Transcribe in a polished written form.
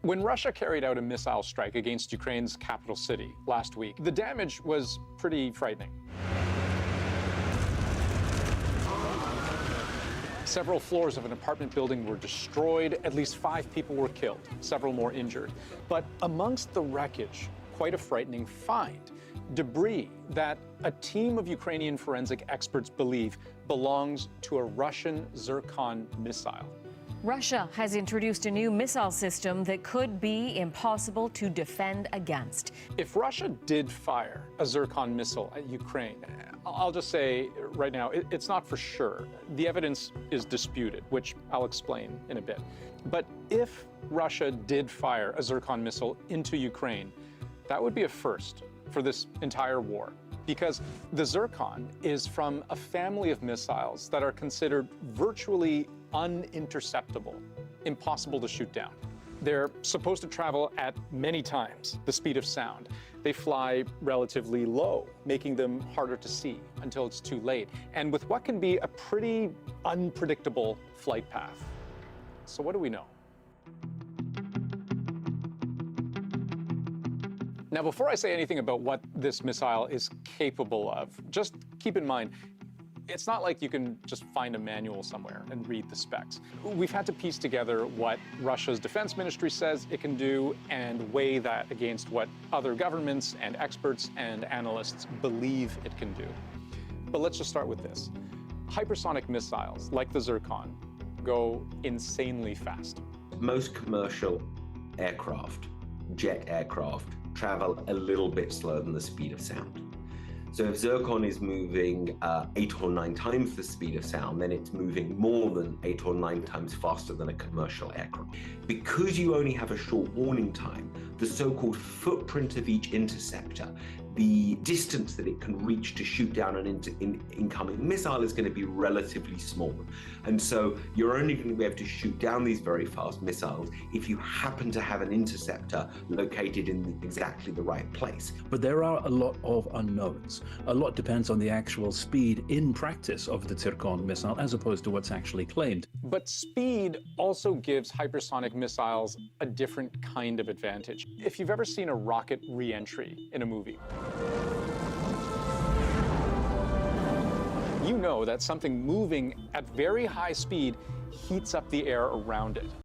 When Russia carried out a missile strike against Ukraine's capital city last week, the damage was pretty frightening. Several floors of an apartment building were destroyed, at least 5 people were killed, several more injured. But amongst the wreckage, quite a frightening find. Debris that a team of Ukrainian forensic experts believe belongs to a Russian Zircon missile. Russia has introduced a new missile system that could be impossible to defend against. If Russia did fire a Zircon missile at Ukraine, I'll just say right now, it's not for sure. The evidence is disputed, which I'll explain in a bit. But if Russia did fire a Zircon missile into Ukraine, that would be a first for this entire war, because the Zircon is from a family of missiles that are considered virtually un-interceptable, impossible to shoot down. They're supposed to travel at many times the speed of sound. They fly relatively low, making them harder to see until it's too late, and with what can be a pretty unpredictable flight path. So what do we know? Now, before I say anything about what this missile is capable of, just keep in mind, it's not like you can just find a manual somewhere and read the specs. We've had to piece together what Russia's defense ministry says it can do and weigh that against what other governments and experts and analysts believe it can do. But let's just start with this. Hypersonic missiles, like the Zircon, go insanely fast. Most commercial aircraft, jet aircraft, travel a little bit slower than the speed of sound. So if Zircon is moving 8 or 9 times the speed of sound, then it's moving more than 8 or 9 times faster than a commercial aircraft. Because you only have a short warning time, the so-called footprint of each interceptor, the distance that it can reach to shoot down an incoming missile is going to be relatively small. And so you're only going to be able to shoot down these very fast missiles if you happen to have an interceptor located in exactly the right place. But there are a lot of unknowns. A lot depends on the actual speed in practice of the Zircon missile as opposed to what's actually claimed. But speed also gives hypersonic missiles a different kind of advantage. If you've ever seen a rocket re-entry in a movie, you know that something moving at very high speed heats up the air around it.